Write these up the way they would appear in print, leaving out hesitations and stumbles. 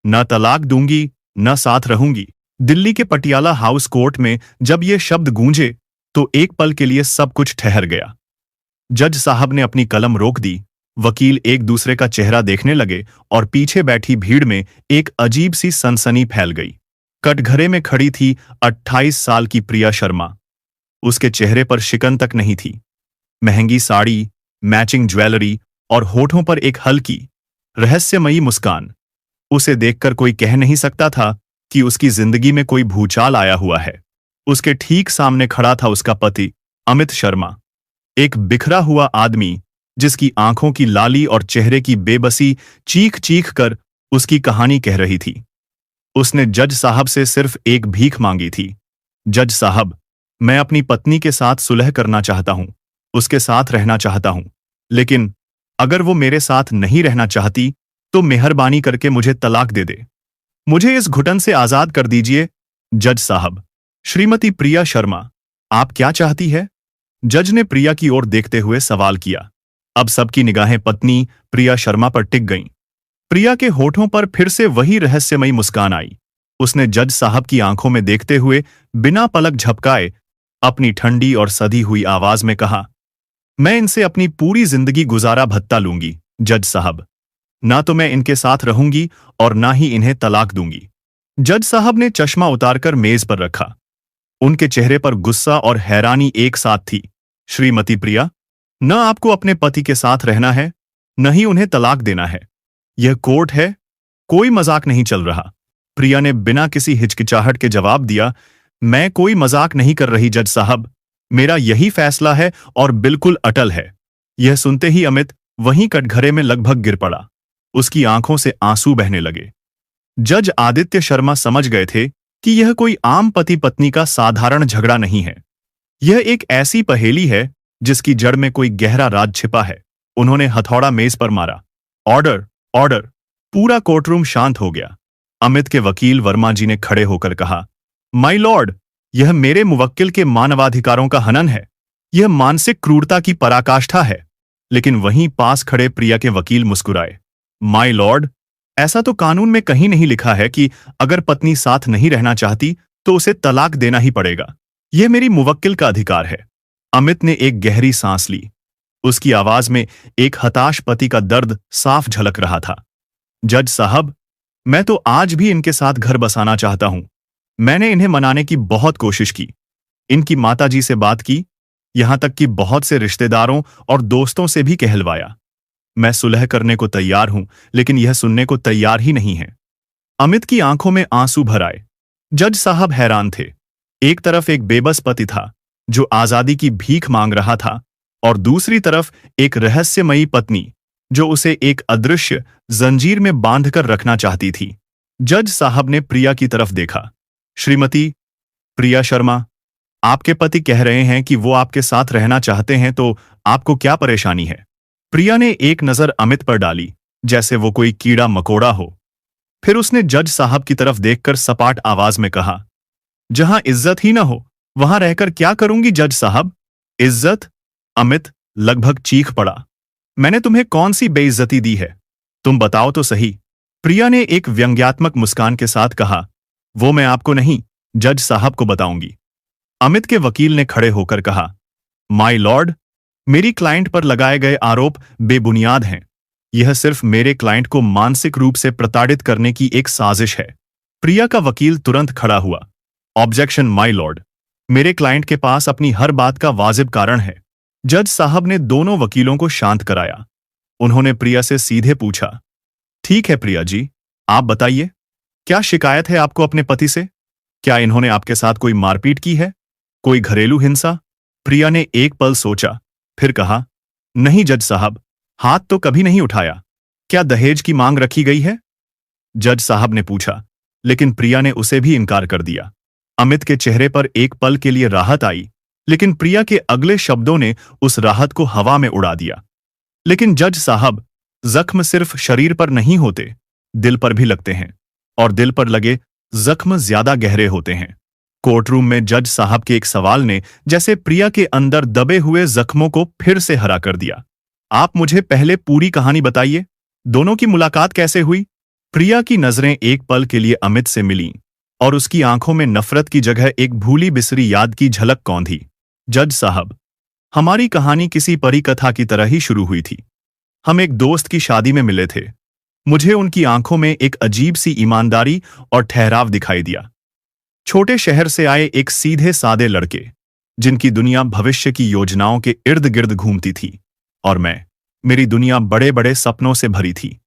न तलाक दूंगी न साथ रहूंगी। दिल्ली के पटियाला हाउस कोर्ट में जब ये शब्द गूंजे तो एक पल के लिए सब कुछ ठहर गया। जज साहब ने अपनी कलम रोक दी, वकील एक दूसरे का चेहरा देखने लगे और पीछे बैठी भीड़ में एक अजीब सी सनसनी फैल गई। कटघरे में खड़ी थी 28 साल की प्रिया शर्मा। उसके चेहरे पर शिकन तक नहीं थी। महंगी साड़ी, मैचिंग ज्वेलरी और होठों पर एक हल्की रहस्यमयी मुस्कान। उसे देखकर कोई कह नहीं सकता था कि उसकी जिंदगी में कोई भूचाल आया हुआ है। उसके ठीक सामने खड़ा था उसका पति अमित शर्मा, एक बिखरा हुआ आदमी जिसकी आंखों की लाली और चेहरे की बेबसी चीख चीख कर उसकी कहानी कह रही थी। उसने जज साहब से सिर्फ एक भीख मांगी थी। जज साहब, मैं अपनी पत्नी के साथ सुलह करना चाहता हूं, उसके साथ रहना चाहता हूं, लेकिन अगर वो मेरे साथ नहीं रहना चाहती तो मेहरबानी करके मुझे तलाक दे दे। मुझे इस घुटन से आजाद कर दीजिए। जज साहब, श्रीमती प्रिया शर्मा, आप क्या चाहती है? जज ने प्रिया की ओर देखते हुए सवाल किया। अब सबकी निगाहें पत्नी प्रिया शर्मा पर टिक गईं। प्रिया के होठों पर फिर से वही रहस्यमयी मुस्कान आई। उसने जज साहब की आंखों में देखते हुए बिना पलक झपकाए अपनी ठंडी और सधी हुई आवाज में कहा, मैं इनसे अपनी पूरी जिंदगी गुजारा भत्ता लूंगी जज साहब। ना तो मैं इनके साथ रहूंगी और ना ही इन्हें तलाक दूंगी। जज साहब ने चश्मा उतारकर मेज पर रखा। उनके चेहरे पर गुस्सा और हैरानी एक साथ थी। श्रीमती प्रिया, न आपको अपने पति के साथ रहना है, न ही उन्हें तलाक देना है। यह कोर्ट है, कोई मजाक नहीं चल रहा। प्रिया ने बिना किसी हिचकिचाहट के जवाब दिया, मैं कोई मजाक नहीं कर रही जज साहब, मेरा यही फैसला है और बिल्कुल अटल है। यह सुनते ही अमित वहीं कटघरे में लगभग गिर पड़ा। उसकी आंखों से आंसू बहने लगे। जज आदित्य शर्मा समझ गए थे कि यह कोई आम पति पत्नी का साधारण झगड़ा नहीं है। यह एक ऐसी पहेली है जिसकी जड़ में कोई गहरा राज छिपा है। उन्होंने हथौड़ा मेज पर मारा। Order, order. पूरा कोर्टरूम शांत हो गया। अमित के वकील वर्मा जी ने खड़े होकर कहा, माय लॉर्ड, यह मेरे मुवक्किल के मानवाधिकारों का हनन है। यह मानसिक क्रूरता की पराकाष्ठा है। लेकिन वहीं पास खड़े प्रिया के वकील मुस्कुराए। माय लॉर्ड, ऐसा तो कानून में कहीं नहीं लिखा है कि अगर पत्नी साथ नहीं रहना चाहती तो उसे तलाक देना ही पड़ेगा। यह मेरी मुवक्किल का अधिकार है। अमित ने एक गहरी सांस ली। उसकी आवाज में एक हताश पति का दर्द साफ झलक रहा था। जज साहब, मैं तो आज भी इनके साथ घर बसाना चाहता हूं। मैंने इन्हें मनाने की बहुत कोशिश की, इनकी माताजी से बात की, यहां तक कि बहुत से रिश्तेदारों और दोस्तों से भी कहलवाया। मैं सुलह करने को तैयार हूं, लेकिन यह सुनने को तैयार ही नहीं है। अमित की आंखों में आंसू भर आए। जज साहब हैरान थे। एक तरफ एक बेबस पति था जो आजादी की भीख मांग रहा था, और दूसरी तरफ एक रहस्यमयी पत्नी जो उसे एक अदृश्य जंजीर में बांधकर रखना चाहती थी। जज साहब ने प्रिया की तरफ देखा। श्रीमती प्रिया शर्मा, आपके पति कह रहे हैं कि वो आपके साथ रहना चाहते हैं, तो आपको क्या परेशानी है? प्रिया ने एक नजर अमित पर डाली, जैसे वो कोई कीड़ा मकोड़ा हो। फिर उसने जज साहब की तरफ देखकर सपाट आवाज में कहा, जहां इज्जत ही ना हो वहां रहकर क्या करूंगी जज साहब? इज्जत? अमित लगभग चीख पड़ा। मैंने तुम्हें कौन सी बेइज्जती दी है? तुम बताओ तो सही। प्रिया ने एक व्यंग्यात्मक मुस्कान के साथ कहा, वो मैं आपको नहीं, जज साहब को बताऊंगी। अमित के वकील ने खड़े होकर कहा, माय लॉर्ड, मेरी क्लाइंट पर लगाए गए आरोप बेबुनियाद हैं। यह सिर्फ मेरे क्लाइंट को मानसिक रूप से प्रताड़ित करने की एक साजिश है। प्रिया का वकील तुरंत खड़ा हुआ। ऑब्जेक्शन माय लॉर्ड, मेरे क्लाइंट के पास अपनी हर बात का वाजिब कारण है। जज साहब ने दोनों वकीलों को शांत कराया। उन्होंने प्रिया से सीधे पूछा, ठीक है प्रिया जी, आप बताइए, क्या शिकायत है आपको अपने पति से? क्या इन्होंने आपके साथ कोई मारपीट की है, कोई घरेलू हिंसा? प्रिया ने एक पल सोचा, फिर कहा, नहीं जज साहब, हाथ तो कभी नहीं उठाया। क्या दहेज की मांग रखी गई है? जज साहब ने पूछा, लेकिन प्रिया ने उसे भी इनकार कर दिया। अमित के चेहरे पर एक पल के लिए राहत आई, लेकिन प्रिया के अगले शब्दों ने उस राहत को हवा में उड़ा दिया। लेकिन जज साहब, जख्म सिर्फ शरीर पर नहीं होते, दिल पर भी लगते हैं, और दिल पर लगे जख्म ज्यादा गहरे होते हैं। कोर्टरूम में जज साहब के एक सवाल ने जैसे प्रिया के अंदर दबे हुए जख्मों को फिर से हरा कर दिया। आप मुझे पहले पूरी कहानी बताइए, दोनों की मुलाकात कैसे हुई? प्रिया की नजरें एक पल के लिए अमित से मिलीं और उसकी आंखों में नफरत की जगह एक भूली बिसरी याद की झलक कौंधी। जज साहब, हमारी कहानी किसी परी कथा की तरह ही शुरू हुई थी। हम एक दोस्त की शादी में मिले थे। मुझे उनकी आंखों में एक अजीब सी ईमानदारी और ठहराव दिखाई दिया। छोटे शहर से आए एक सीधे सादे लड़के, जिनकी दुनिया भविष्य की योजनाओं के इर्द गिर्द घूमती थी, और मेरी दुनिया बड़े बड़े सपनों से भरी थी।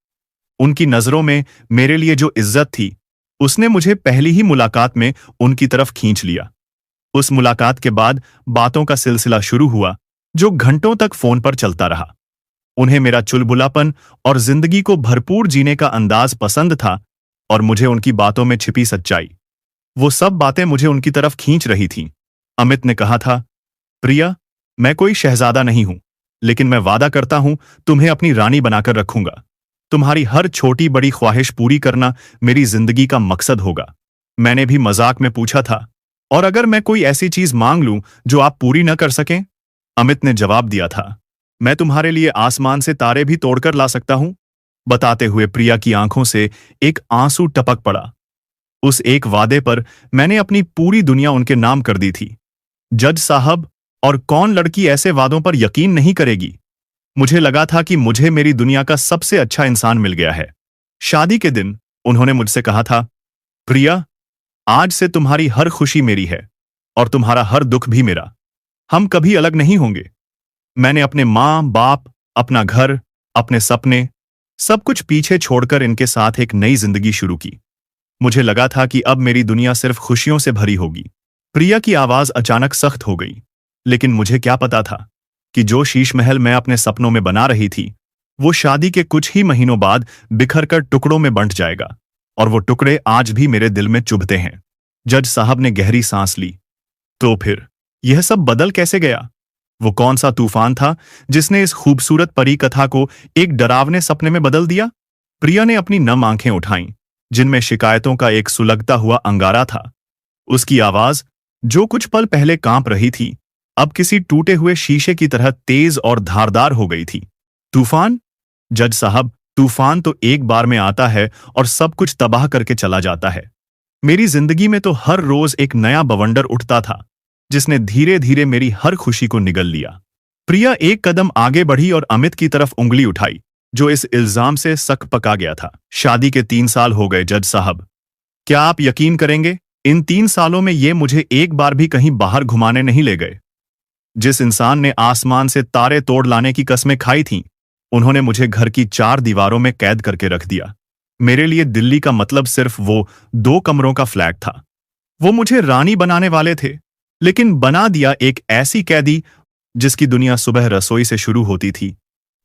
उनकी नजरों में मेरे लिए जो इज्जत थी, उसने मुझे पहली ही मुलाकात में उनकी तरफ खींच लिया। उस मुलाकात के बाद बातों का सिलसिला शुरू हुआ, जो घंटों तक फोन पर चलता रहा। उन्हें मेरा चुलबुलापन और जिंदगी को भरपूर जीने का अंदाज पसंद था, और मुझे उनकी बातों में छिपी सच्चाई, वो सब बातें मुझे उनकी तरफ खींच रही थीं। अमित ने कहा था, प्रिया, मैं कोई शहजादा नहीं हूं, लेकिन मैं वादा करता हूं तुम्हें अपनी रानी बनाकर रखूंगा। तुम्हारी हर छोटी बड़ी ख्वाहिश पूरी करना मेरी जिंदगी का मकसद होगा। मैंने भी मजाक में पूछा था, और अगर मैं कोई ऐसी चीज मांग लूं जो आप पूरी न कर सकें? अमित ने जवाब दिया था, मैं तुम्हारे लिए आसमान से तारे भी तोड़कर ला सकता हूं। बताते हुए प्रिया की आंखों से एक आंसू टपक पड़ा। उस एक वादे पर मैंने अपनी पूरी दुनिया उनके नाम कर दी थी। जज साहब, और कौन लड़की ऐसे वादों पर यकीन नहीं करेगी? मुझे लगा था कि मुझे मेरी दुनिया का सबसे अच्छा इंसान मिल गया है। शादी के दिन उन्होंने मुझसे कहा था, प्रिया, आज से तुम्हारी हर खुशी मेरी है और तुम्हारा हर दुख भी मेरा। हम कभी अलग नहीं होंगे। मैंने अपने माँ बाप, अपना घर, अपने सपने, सब कुछ पीछे छोड़कर इनके साथ एक नई जिंदगी शुरू की। मुझे लगा था कि अब मेरी दुनिया सिर्फ खुशियों से भरी होगी। प्रिया की आवाज अचानक सख्त हो गई, लेकिन मुझे क्या पता था कि जो शीश महल मैं अपने सपनों में बना रही थी, वो शादी के कुछ ही महीनों बाद बिखरकर टुकड़ों में बंट जाएगा, और वो टुकड़े आज भी मेरे दिल में चुभते हैं। जज साहब ने गहरी सांस ली। तो फिर यह सब बदल कैसे गया? वो कौन सा तूफान था जिसने इस खूबसूरत परी कथा को एक डरावने सपने में बदल दिया? प्रिया ने अपनी नम आंखें उठाईं, जिनमें शिकायतों का एक सुलगता हुआ अंगारा था। उसकी आवाज, जो कुछ पल पहले कांप रही थी, अब किसी टूटे हुए शीशे की तरह तेज और धारदार हो गई थी। तूफान? जज साहब, तूफान तो एक बार में आता है और सब कुछ तबाह करके चला जाता है। मेरी जिंदगी में तो हर रोज एक नया बवंडर उठता था, जिसने धीरे धीरे मेरी हर खुशी को निगल लिया। प्रिया एक कदम आगे बढ़ी और अमित की तरफ उंगली उठाई, जो इस इल्जाम से सक पका गया था। शादी के 3 साल हो गए जज साहब। क्या आप यकीन करेंगे, इन 3 सालों में ये मुझे एक बार भी कहीं बाहर घुमाने नहीं ले गए। जिस इंसान ने आसमान से तारे तोड़ लाने की कस्में खाई थीं, उन्होंने मुझे घर की 4 दीवारों में कैद करके रख दिया। मेरे लिए दिल्ली का मतलब सिर्फ वो 2 कमरों का फ्लैट था। वो मुझे रानी बनाने वाले थे, लेकिन बना दिया एक ऐसी कैदी जिसकी दुनिया सुबह रसोई से शुरू होती थी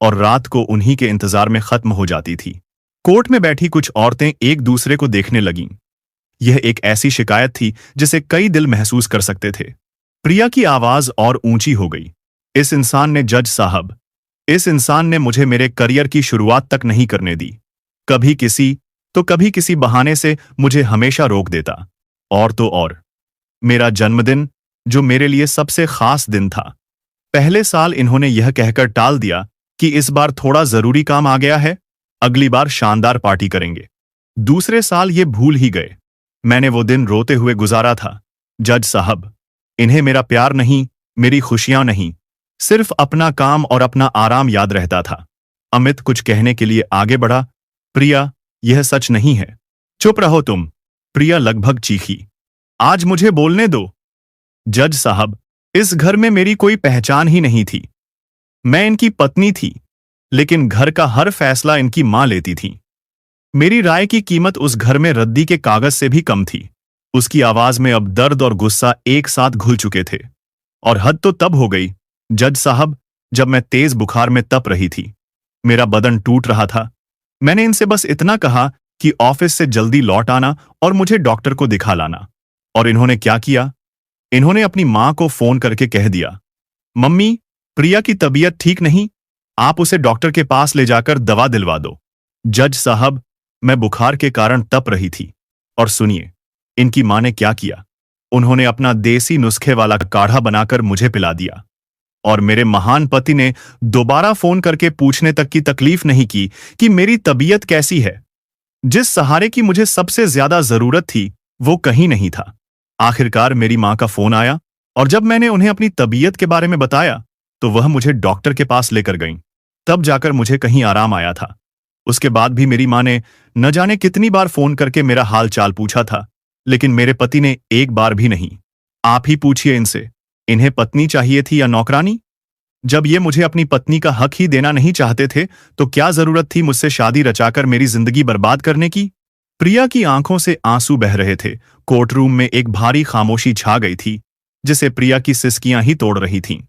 और रात को उन्हीं के इंतजार में खत्म हो जाती थी। कोर्ट में बैठी कुछ औरतें एक दूसरे को देखने लगीं। यह एक ऐसी शिकायत थी जिसे कई दिल महसूस कर सकते थे। प्रिया की आवाज और ऊंची हो गई। इस इंसान ने, जज साहब, इस इंसान ने मुझे मेरे करियर की शुरुआत तक नहीं करने दी। कभी किसी बहाने से मुझे हमेशा रोक देता। और तो और, मेरा जन्मदिन, जो मेरे लिए सबसे खास दिन था, पहले साल इन्होंने यह कहकर टाल दिया कि इस बार थोड़ा जरूरी काम आ गया है, अगली बार शानदार पार्टी करेंगे। दूसरे साल ये भूल ही गए। मैंने वो दिन रोते हुए गुजारा था। जज साहब, इन्हें मेरा प्यार नहीं, मेरी खुशियां नहीं, सिर्फ अपना काम और अपना आराम याद रहता था। अमित कुछ कहने के लिए आगे बढ़ा। प्रिया, यह सच नहीं है। चुप रहो तुम, प्रिया लगभग चीखी। आज मुझे बोलने दो। जज साहब, इस घर में मेरी कोई पहचान ही नहीं थी। मैं इनकी पत्नी थी, लेकिन घर का हर फैसला इनकी मां लेती थी। मेरी राय की कीमत उस घर में रद्दी के कागज से भी कम थी। उसकी आवाज में अब दर्द और गुस्सा एक साथ घुल चुके थे। और हद तो तब हो गई, जज साहब, जब मैं तेज बुखार में तप रही थी। मेरा बदन टूट रहा था। मैंने इनसे बस इतना कहा कि ऑफिस से जल्दी लौट आना और मुझे डॉक्टर को दिखा लाना। और इन्होंने क्या किया? इन्होंने अपनी मां को फोन करके कह दिया, मम्मी, प्रिया की तबीयत ठीक नहीं, आप उसे डॉक्टर के पास ले जाकर दवा दिलवा दो। जज साहब, मैं बुखार के कारण तप रही थी। और सुनिए, इनकी मां ने क्या किया। उन्होंने अपना देसी नुस्खे वाला काढ़ा बनाकर मुझे पिला दिया। और मेरे महान पति ने दोबारा फोन करके पूछने तक की तकलीफ नहीं की कि मेरी तबीयत कैसी है। जिस सहारे की मुझे सबसे ज्यादा जरूरत थी वो कहीं नहीं था। आखिरकार मेरी माँ का फोन आया और जब मैंने उन्हें अपनी तबीयत के बारे में बताया तो वह मुझे डॉक्टर के पास लेकर गईं। तब जाकर मुझे कहीं आराम आया था। उसके बाद भी मेरी माँ ने न जाने कितनी बार फोन करके मेरा हाल चाल पूछा था, लेकिन मेरे पति ने एक बार भी नहीं। आप ही पूछिए इनसे, इन्हें पत्नी चाहिए थी या नौकरानी? जब ये मुझे अपनी पत्नी का हक ही देना नहीं चाहते थे तो क्या जरूरत थी मुझसे शादी रचाकर मेरी जिंदगी बर्बाद करने की? प्रिया की आंखों से आंसू बह रहे थे। कोर्टरूम में एक भारी खामोशी छा गई थी जिसे प्रिया की सिसकियां ही तोड़ रही थीं।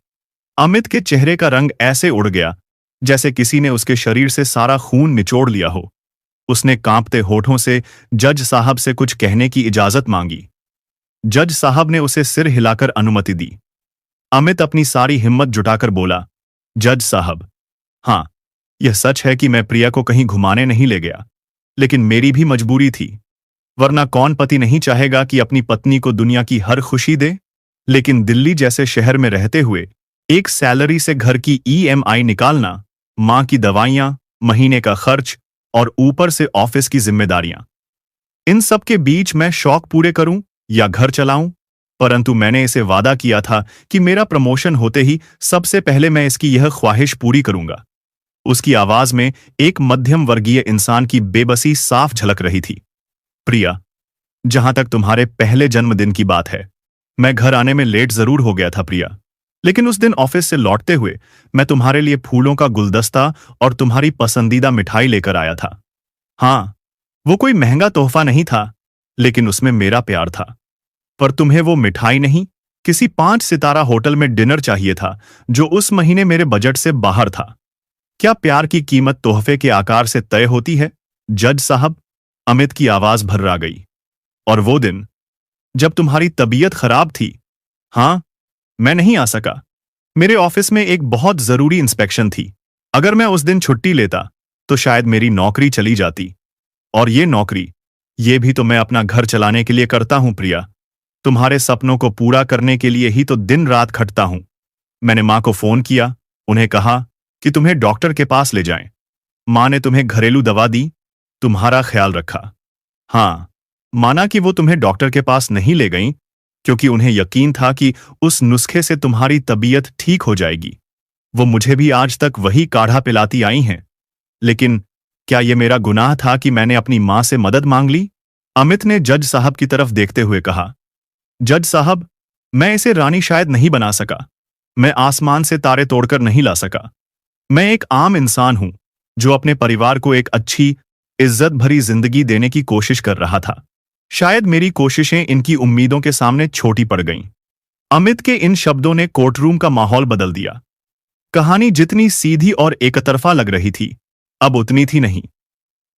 अमित के चेहरे का रंग ऐसे उड़ गया जैसे किसी ने उसके शरीर से सारा खून निचोड़ लिया हो। उसने कांपते होठों से जज साहब से कुछ कहने की इजाजत मांगी। जज साहब ने उसे सिर हिलाकर अनुमति दी। अमित अपनी सारी हिम्मत जुटाकर बोला, जज साहब, हाँ, यह सच है कि मैं प्रिया को कहीं घुमाने नहीं ले गया, लेकिन मेरी भी मजबूरी थी। वरना कौन पति नहीं चाहेगा कि अपनी पत्नी को दुनिया की हर खुशी दे? लेकिन दिल्ली जैसे शहर में रहते हुए एक सैलरी से घर की ईएमआई निकालना, मां की दवाइयां, महीने का खर्च और ऊपर से ऑफिस की जिम्मेदारियां, इन सब के बीच मैं शौक पूरे करूं या घर चलाऊं? परंतु मैंने इसे वादा किया था कि मेरा प्रमोशन होते ही सबसे पहले मैं इसकी यह ख्वाहिश पूरी करूंगा। उसकी आवाज में एक मध्यम वर्गीय इंसान की बेबसी साफ झलक रही थी। प्रिया, जहां तक तुम्हारे पहले जन्मदिन की बात है, मैं घर आने में लेट जरूर हो गया था प्रिया, लेकिन उस दिन ऑफिस से लौटते हुए मैं तुम्हारे लिए फूलों का गुलदस्ता और तुम्हारी पसंदीदा मिठाई लेकर आया था। हाँ, वो कोई महंगा तोहफा नहीं था, लेकिन उसमें मेरा प्यार था। पर तुम्हें वो मिठाई नहीं, किसी 5 सितारा होटल में डिनर चाहिए था जो उस महीने मेरे बजट से बाहर था। क्या प्यार की कीमत तोहफे के आकार से तय होती है, जज साहब? अमित की आवाज भर्रा गई। और वो दिन जब तुम्हारी तबीयत खराब थी, हाँ, मैं नहीं आ सका। मेरे ऑफिस में एक बहुत जरूरी इंस्पेक्शन थी। अगर मैं उस दिन छुट्टी लेता तो शायद मेरी नौकरी चली जाती। और ये नौकरी, ये भी तो मैं अपना घर चलाने के लिए करता हूं प्रिया। तुम्हारे सपनों को पूरा करने के लिए ही तो दिन रात खटता हूं। मैंने मां को फोन किया, उन्हें कहा कि तुम्हें डॉक्टर के पास ले जाएं। मां ने तुम्हें घरेलू दवा दी, तुम्हारा ख्याल रखा। हाँ, माना कि वो तुम्हें डॉक्टर के पास नहीं ले गईं क्योंकि उन्हें यकीन था कि उस नुस्खे से तुम्हारी तबीयत ठीक हो जाएगी। वो मुझे भी आज तक वही काढ़ा पिलाती आई हैं। लेकिन क्या ये मेरा गुनाह था कि मैंने अपनी मां से मदद मांग ली? अमित ने जज साहब की तरफ देखते हुए कहा, जज साहब, मैं इसे रानी शायद नहीं बना सका। मैं आसमान से तारे तोड़कर नहीं ला सका। मैं एक आम इंसान हूं जो अपने परिवार को एक अच्छी, इज्जत भरी जिंदगी देने की कोशिश कर रहा था। शायद मेरी कोशिशें इनकी उम्मीदों के सामने छोटी पड़ गईं। अमित के इन शब्दों ने कोर्टरूम का माहौल बदल दिया। कहानी जितनी सीधी और एकतरफा लग रही थी, अब उतनी थी नहीं।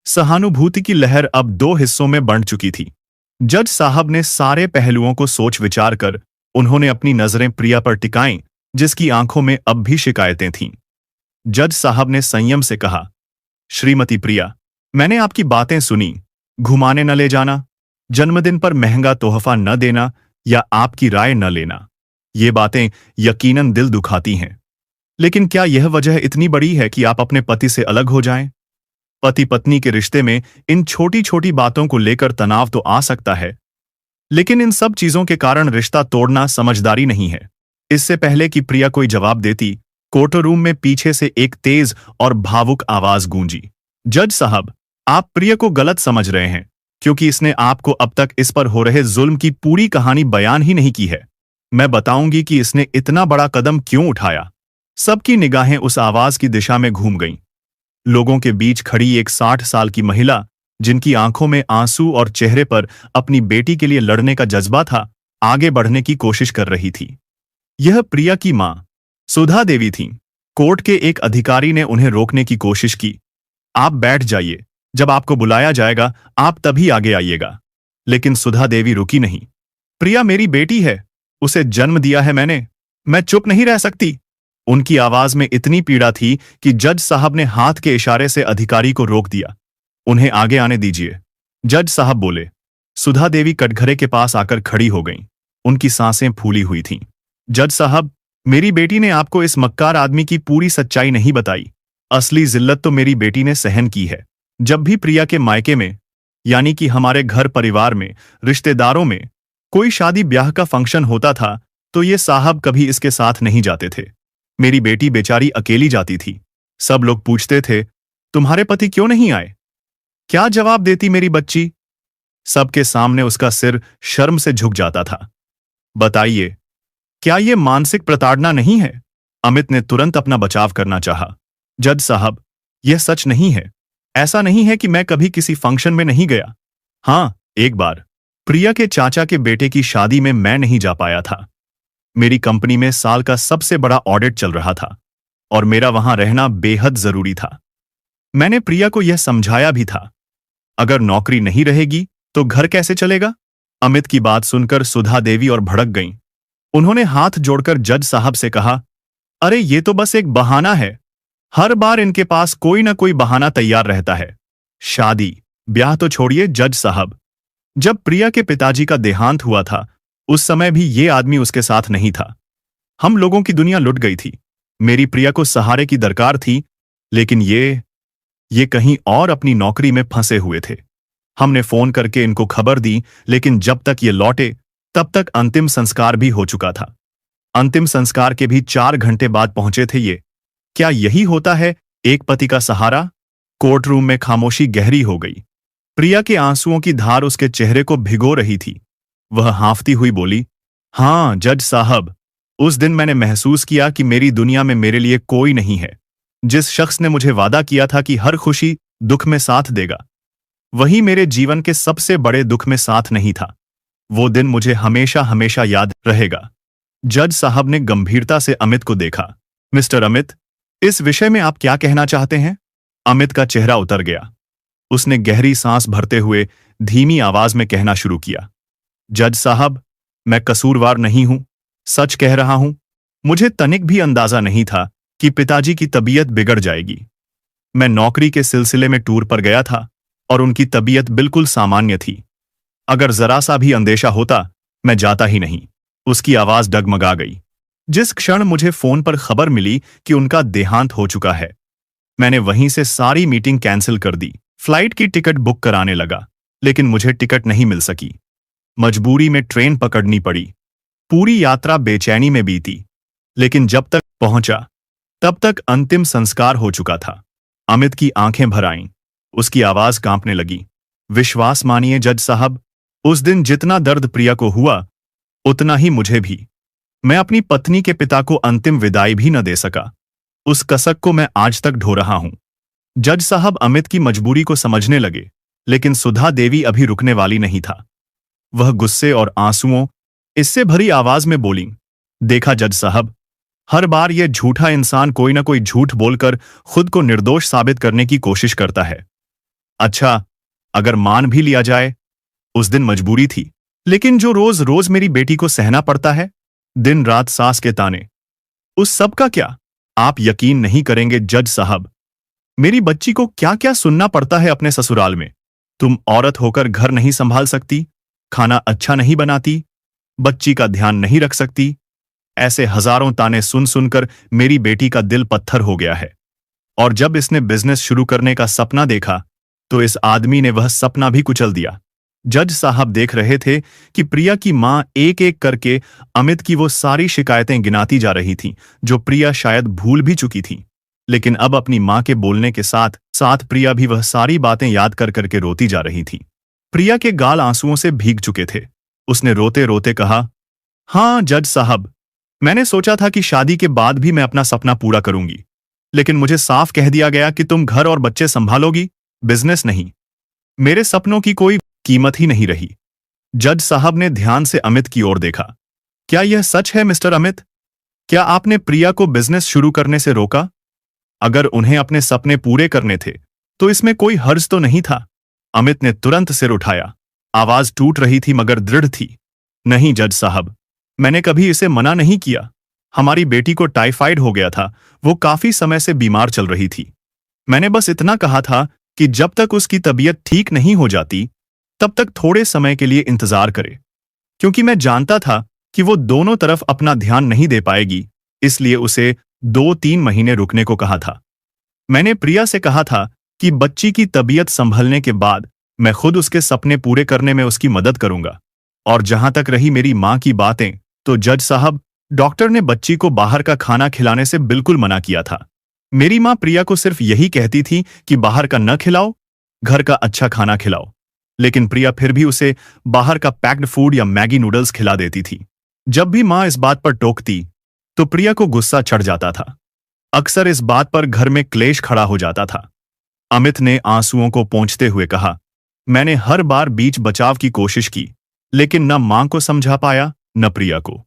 सहानुभूति की लहर अब 2 हिस्सों में बंट चुकी थी। जज साहब ने सारे पहलुओं को सोच विचार कर उन्होंने अपनी नजरें प्रिया पर टिकाईं, जिसकी आंखों में अब भी शिकायतें थीं। जज साहब ने संयम से कहा, श्रीमती प्रिया, मैंने आपकी बातें सुनी। घुमाने न ले जाना, जन्मदिन पर महंगा तोहफा न देना या आपकी राय न लेना, ये बातें यकीनन दिल दुखाती हैं। लेकिन क्या यह वजह इतनी बड़ी है कि आप अपने पति से अलग हो जाएं? पति पत्नी के रिश्ते में इन छोटी छोटी बातों को लेकर तनाव तो आ सकता है, लेकिन इन सब चीजों के कारण रिश्ता तोड़ना समझदारी नहीं है। इससे पहले कि प्रिया कोई जवाब देती, कोर्टरूम में पीछे से एक तेज और भावुक आवाज गूंजी, जज साहब, आप प्रिया को गलत समझ रहे हैं, क्योंकि इसने आपको अब तक इस पर हो रहे जुल्म की पूरी कहानी बयान ही नहीं की है। मैं बताऊंगी कि इसने इतना बड़ा कदम क्यों उठाया। सबकी निगाहें उस आवाज की दिशा में घूम गईं। लोगों के बीच खड़ी एक 60 साल की महिला, जिनकी आंखों में आंसू और चेहरे पर अपनी बेटी के लिए लड़ने का जज्बा था, आगे बढ़ने की कोशिश कर रही थी। यह प्रिया की मां सुधा देवी थीं। कोर्ट के एक अधिकारी ने उन्हें रोकने की कोशिश की। आप बैठ जाइए, जब आपको बुलाया जाएगा आप तभी आगे आइएगा। लेकिन सुधा देवी रुकी नहीं। प्रिया मेरी बेटी है, उसे जन्म दिया है मैंने, मैं चुप नहीं रह सकती। उनकी आवाज में इतनी पीड़ा थी कि जज साहब ने हाथ के इशारे से अधिकारी को रोक दिया। उन्हें आगे आने दीजिए, जज साहब बोले। सुधा देवी कटघरे के पास आकर खड़ी हो गईं। उनकी सांसें फूली हुई थीं। जज साहब, मेरी बेटी ने आपको इस मक्कार आदमी की पूरी सच्चाई नहीं बताई। असली जिल्लत तो मेरी बेटी ने सहन की है। जब भी प्रिया के मायके में यानी कि हमारे घर परिवार में, रिश्तेदारों में कोई शादी ब्याह का फंक्शन होता था तो ये साहब कभी इसके साथ नहीं जाते थे। मेरी बेटी बेचारी अकेली जाती थी। सब लोग पूछते थे, तुम्हारे पति क्यों नहीं आए? क्या जवाब देती मेरी बच्ची? सबके सामने उसका सिर शर्म से झुक जाता था। बताइए, क्या ये मानसिक प्रताड़ना नहीं है? अमित ने तुरंत अपना बचाव करना चाहा। जज साहब, यह सच नहीं है। ऐसा नहीं है कि मैं कभी किसी फंक्शन में नहीं गया। हाँ, एक बार प्रिया के चाचा के बेटे की शादी में मैं नहीं जा पाया था। मेरी कंपनी में साल का सबसे बड़ा ऑडिट चल रहा था और मेरा वहां रहना बेहद जरूरी था। मैंने प्रिया को यह समझाया भी था, अगर नौकरी नहीं रहेगी तो घर कैसे चलेगा? अमित की बात सुनकर सुधा देवी और भड़क गईं। उन्होंने हाथ जोड़कर जज साहब से कहा, अरे ये तो बस एक बहाना है। हर बार इनके पास कोई ना कोई बहाना तैयार रहता है। शादी ब्याह तो छोड़िए जज साहब, जब प्रिया के पिताजी का देहांत हुआ था उस समय भी ये आदमी उसके साथ नहीं था। हम लोगों की दुनिया लुट गई थी। मेरी प्रिया को सहारे की दरकार थी, लेकिन ये कहीं और अपनी नौकरी में फंसे हुए थे। हमने फोन करके इनको खबर दी, लेकिन जब तक ये लौटे तब तक अंतिम संस्कार भी हो चुका था। अंतिम संस्कार के भी 4 घंटे बाद पहुंचे थे ये। क्या यही होता है एक पति का सहारा? कोर्ट रूम में खामोशी गहरी हो गई। प्रिया के आंसुओं की धार उसके चेहरे को भिगो रही थी। वह हांफती हुई बोली, हाँ जज साहब, उस दिन मैंने महसूस किया कि मेरी दुनिया में मेरे लिए कोई नहीं है। जिस शख्स ने मुझे वादा किया था कि हर खुशी दुख में साथ देगा, वही मेरे जीवन के सबसे बड़े दुख में साथ नहीं था। वो दिन मुझे हमेशा हमेशा याद रहेगा। जज साहब ने गंभीरता से अमित को देखा। मिस्टर अमित, इस विषय में आप क्या कहना चाहते हैं? अमित का चेहरा उतर गया। उसने गहरी सांस भरते हुए धीमी आवाज में कहना शुरू किया, जज साहब, मैं कसूरवार नहीं हूं, सच कह रहा हूं। मुझे तनिक भी अंदाजा नहीं था कि पिताजी की तबीयत बिगड़ जाएगी। मैं नौकरी के सिलसिले में टूर पर गया था और उनकी तबीयत बिल्कुल सामान्य थी। अगर जरा सा भी अंदेशा होता मैं जाता ही नहीं। उसकी आवाज डगमगा गई। जिस क्षण मुझे फोन पर खबर मिली कि उनका देहांत हो चुका है, मैंने वहीं से सारी मीटिंग कैंसिल कर दी। फ्लाइट की टिकट बुक कराने लगा, लेकिन मुझे टिकट नहीं मिल सकी। मजबूरी में ट्रेन पकड़नी पड़ी। पूरी यात्रा बेचैनी में बीती, लेकिन जब तक पहुंचा तब तक अंतिम संस्कार हो चुका था। अमित की आंखें भर आईं। उसकी आवाज कांपने लगी। विश्वास मानिए जज साहब, उस दिन जितना दर्द प्रिया को हुआ उतना ही मुझे भी। मैं अपनी पत्नी के पिता को अंतिम विदाई भी न दे सका। उस कसक को मैं आज तक ढो रहा हूं। जज साहब अमित की मजबूरी को समझने लगे, लेकिन सुधा देवी अभी रुकने वाली नहीं था। वह गुस्से और आंसुओं इससे भरी आवाज में बोली, देखा जज साहब, हर बार यह झूठा इंसान कोई ना कोई झूठ बोलकर खुद को निर्दोष साबित करने की कोशिश करता है। अच्छा, अगर मान भी लिया जाए, उस दिन मजबूरी थी, लेकिन जो रोज रोज मेरी बेटी को सहना पड़ता है, दिन रात सास के ताने, उस सब का क्या? आप यकीन नहीं करेंगे जज साहब, मेरी बच्ची को क्या क्या सुनना पड़ता है अपने ससुराल में। तुम औरत होकर घर नहीं संभाल सकती, खाना अच्छा नहीं बनाती, बच्ची का ध्यान नहीं रख सकती। ऐसे हजारों ताने सुन सुनकर मेरी बेटी का दिल पत्थर हो गया है। और जब इसने बिजनेस शुरू करने का सपना देखा तो इस आदमी ने वह सपना भी कुचल दिया। जज साहब देख रहे थे कि प्रिया की मां एक एक करके अमित की वो सारी शिकायतें गिनाती जा रही थी जो प्रिया शायद भूल भी चुकी थी। लेकिन अब अपनी मां के बोलने के साथ साथ प्रिया भी वह सारी बातें याद कर करके रोती जा रही थी। प्रिया के गाल आंसुओं से भीग चुके थे। उसने रोते रोते कहा, हाँ जज साहब, मैंने सोचा था कि शादी के बाद भी मैं अपना सपना पूरा करूंगी, लेकिन मुझे साफ कह दिया गया कि तुम घर और बच्चे संभालोगी, बिजनेस नहीं। मेरे सपनों की कोई कीमत ही नहीं रही। जज साहब ने ध्यान से अमित की ओर देखा। क्या यह सच है मिस्टर अमित? क्या आपने प्रिया को बिजनेस शुरू करने से रोका? अगर उन्हें अपने सपने पूरे करने थे तो इसमें कोई हर्ज तो नहीं था। अमित ने तुरंत सिर उठाया। आवाज टूट रही थी मगर दृढ़ थी। नहीं जज साहब, मैंने कभी इसे मना नहीं किया। हमारी बेटी को टाइफाइड हो गया था, वो काफी समय से बीमार चल रही थी। मैंने बस इतना कहा था कि जब तक उसकी तबीयत ठीक नहीं हो जाती तब तक थोड़े समय के लिए इंतजार करे, क्योंकि मैं जानता था कि वो दोनों तरफ अपना ध्यान नहीं दे पाएगी, इसलिए उसे 2-3 महीने रुकने को कहा था। मैंने प्रिया से कहा था कि बच्ची की तबीयत संभलने के बाद मैं खुद उसके सपने पूरे करने में उसकी मदद करूंगा। और जहां तक रही मेरी मां की बातें, तो जज साहब, डॉक्टर ने बच्ची को बाहर का खाना खिलाने से बिल्कुल मना किया था। मेरी मां प्रिया को सिर्फ यही कहती थी कि बाहर का न खिलाओ, घर का अच्छा खाना खिलाओ। लेकिन प्रिया फिर भी उसे बाहर का पैक्ड फूड या मैगी नूडल्स खिला देती थी। जब भी मां इस बात पर टोकती, तो प्रिया को गुस्सा चढ़ जाता था। अक्सर इस बात पर घर में क्लेश खड़ा हो जाता था। अमित ने आंसुओं को पोंछते हुए कहा, मैंने हर बार बीच बचाव की कोशिश की, लेकिन न मां को समझा पाया, न प्रिया को।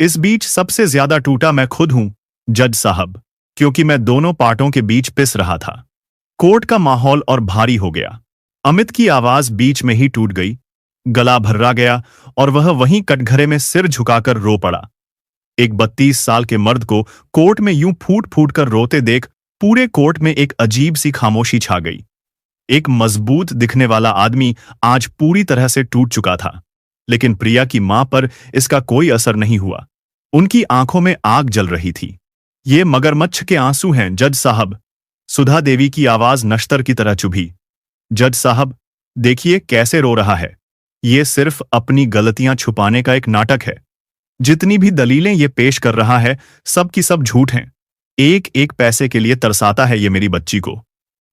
इस बीच सबसे ज्यादा टूटा मैं खुद हूं, जज साहब, क्योंकि मैं दोनों पार्टों के बीच पिस रहा था। कोर्ट का माहौल और भारी हो गया। अमित की आवाज बीच में ही टूट गई, गला भर्रा गया और वह वहीं कटघरे में सिर झुकाकर रो पड़ा। एक 32 साल के मर्द को कोर्ट में यूं फूट फूट कर रोते देख पूरे कोर्ट में एक अजीब सी खामोशी छा गई। एक मजबूत दिखने वाला आदमी आज पूरी तरह से टूट चुका था, लेकिन प्रिया की मां पर इसका कोई असर नहीं हुआ। उनकी आंखों में आग जल रही थी। ये मगरमच्छ के आंसू हैं, जज साहब, सुधा देवी की आवाज नश्तर की तरह चुभी। जज साहब, देखिए कैसे रो रहा है। ये सिर्फ अपनी गलतियां छुपाने का एक नाटक है। जितनी भी दलीलें ये पेश कर रहा है, सब की सब झूठ हैं। एक एक पैसे के लिए तरसाता है ये मेरी बच्ची को।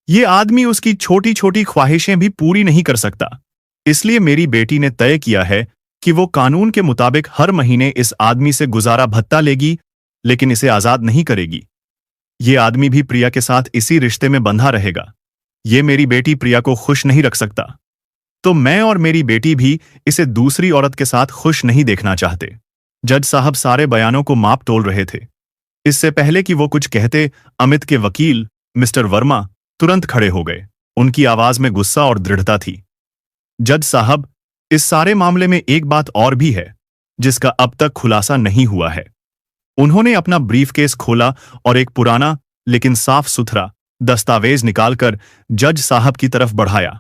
ये आदमी उसकी छोटी छोटी ख्वाहिशें भी पूरी नहीं कर सकता। इसलिए मेरी बेटी ने तय किया है कि वो कानून के मुताबिक हर महीने इस आदमी से गुजारा भत्ता लेगी, लेकिन इसे आजाद नहीं करेगी। ये आदमी भी प्रिया के साथ इसी रिश्ते में बंधा रहेगा। ये मेरी बेटी प्रिया को खुश नहीं रख सकता, तो मैं और मेरी बेटी भी इसे दूसरी औरत के साथ खुश नहीं देखना चाहते। जज साहब सारे बयानों को माप तोल रहे थे। इससे पहले कि वो कुछ कहते, अमित के वकील मिस्टर वर्मा तुरंत खड़े हो गए। उनकी आवाज में गुस्सा और दृढ़ता थी। जज साहब, इस सारे मामले में एक बात और भी है जिसका अब तक खुलासा नहीं हुआ है। उन्होंने अपना ब्रीफकेस खोला और एक पुराना लेकिन साफ सुथरा दस्तावेज निकालकर जज साहब की तरफ बढ़ाया।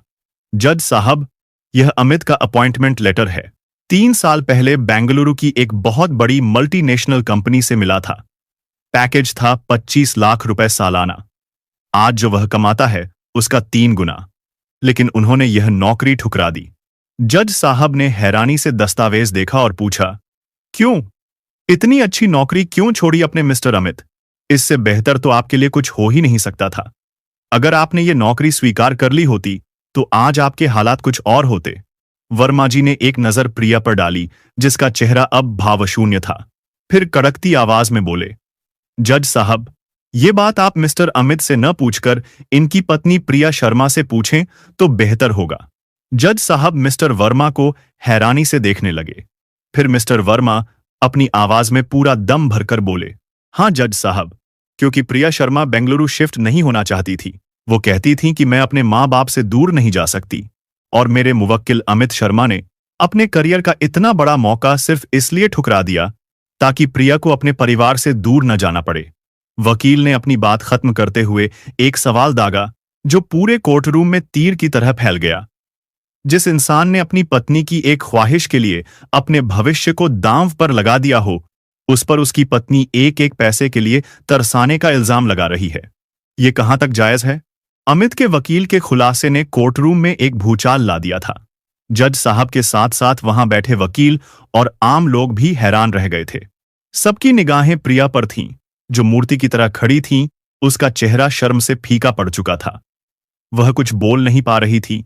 जज साहब, यह अमित का अपॉइंटमेंट लेटर है। 3 साल पहले बेंगलुरु की एक बहुत बड़ी मल्टीनेशनल कंपनी से मिला था। पैकेज था 25 लाख रुपए सालाना। आज जो वह कमाता है उसका 3 गुना। लेकिन उन्होंने यह नौकरी ठुकरा दी। जज साहब ने हैरानी से दस्तावेज देखा और पूछा, क्यों? इतनी अच्छी नौकरी क्यों छोड़ी अपने मिस्टर अमित? इससे बेहतर तो आपके लिए कुछ हो ही नहीं सकता था। अगर आपने ये नौकरी स्वीकार कर ली होती तो आज आपके हालात कुछ और होते। वर्मा जी ने एक नजर प्रिया पर डाली, जिसका चेहरा अब भावशून्य था। फिर कड़कती आवाज में बोले, जज साहब, ये बात आप मिस्टर अमित से न पूछकर इनकी पत्नी प्रिया शर्मा से पूछें तो बेहतर होगा। जज साहब मिस्टर वर्मा को हैरानी से देखने लगे। फिर मिस्टर वर्मा अपनी आवाज में पूरा दम भरकर बोले, हाँ जज साहब, क्योंकि प्रिया शर्मा बेंगलुरु शिफ्ट नहीं होना चाहती थी। वो कहती थी कि मैं अपने माँ बाप से दूर नहीं जा सकती, और मेरे मुवक्किल अमित शर्मा ने अपने करियर का इतना बड़ा मौका सिर्फ इसलिए ठुकरा दिया ताकि प्रिया को अपने परिवार से दूर न जाना पड़े। वकील ने अपनी बात खत्म करते हुए एक सवाल दागा जो पूरे कोर्टरूम में तीर की तरह फैल गया। जिस इंसान ने अपनी पत्नी की एक ख्वाहिश के लिए अपने भविष्य को दांव पर लगा दिया हो, उस पर उसकी पत्नी एक एक पैसे के लिए तरसाने का इल्जाम लगा रही है, ये कहां तक जायज है? अमित के वकील के खुलासे ने कोर्टरूम में एक भूचाल ला दिया था। जज साहब के साथ साथ वहां बैठे वकील और आम लोग भी हैरान रह गए थे। सबकी निगाहें प्रिया पर थीं, जो मूर्ति की तरह खड़ी थीं। उसका चेहरा शर्म से फीका पड़ चुका था। वह कुछ बोल नहीं पा रही थी,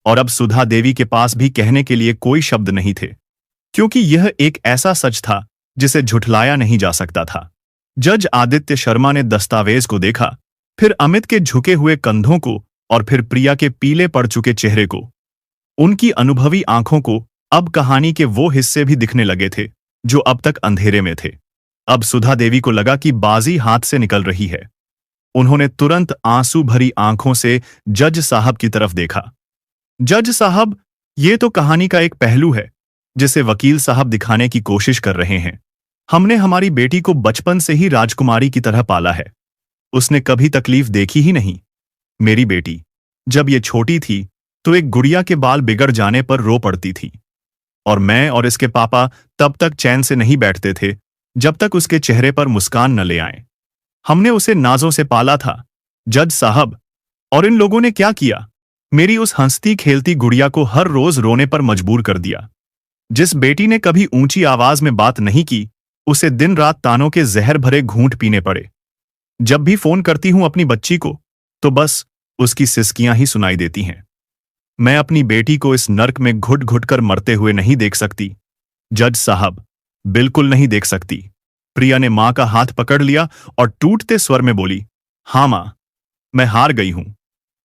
और अब सुधा देवी के पास भी कहने के लिए कोई शब्द नहीं थे, क्योंकि यह एक ऐसा सच था जिसे झुठलाया नहीं जा सकता था। जज आदित्य शर्मा ने दस्तावेज को देखा, फिर अमित के झुके हुए कंधों को, और फिर प्रिया के पीले पड़ चुके चेहरे को। उनकी अनुभवी आंखों को अब कहानी के वो हिस्से भी दिखने लगे थे जो अब तक अंधेरे में थे। अब सुधा देवी को लगा कि बाजी हाथ से निकल रही है। उन्होंने तुरंत आंसू भरी आंखों से जज साहब की तरफ देखा। जज साहब, ये तो कहानी का एक पहलू है जिसे वकील साहब दिखाने की कोशिश कर रहे हैं। हमने हमारी बेटी को बचपन से ही राजकुमारी की तरह पाला है। उसने कभी तकलीफ देखी ही नहीं। मेरी बेटी जब ये छोटी थी तो एक गुड़िया के बाल बिगड़ जाने पर रो पड़ती थी, और मैं और इसके पापा तब तक चैन से नहीं बैठते थे जब तक उसके चेहरे पर मुस्कान न ले आए। हमने उसे नाजों से पाला था, जज साहब। और इन लोगों ने क्या किया? मेरी उस हंसती खेलती गुड़िया को हर रोज रोने पर मजबूर कर दिया। जिस बेटी ने कभी ऊंची आवाज में बात नहीं की, उसे दिन रात तानों के जहर भरे घूंट पीने पड़े। जब भी फोन करती हूं अपनी बच्ची को, तो बस उसकी सिसकियां ही सुनाई देती हैं। मैं अपनी बेटी को इस नर्क में घुट घुट कर मरते हुए नहीं देख सकती। जज साहब, बिल्कुल नहीं देख सकती। प्रिया ने मां का हाथ पकड़ लिया और टूटते स्वर में बोली, हां मां, मैं हार गई हूं।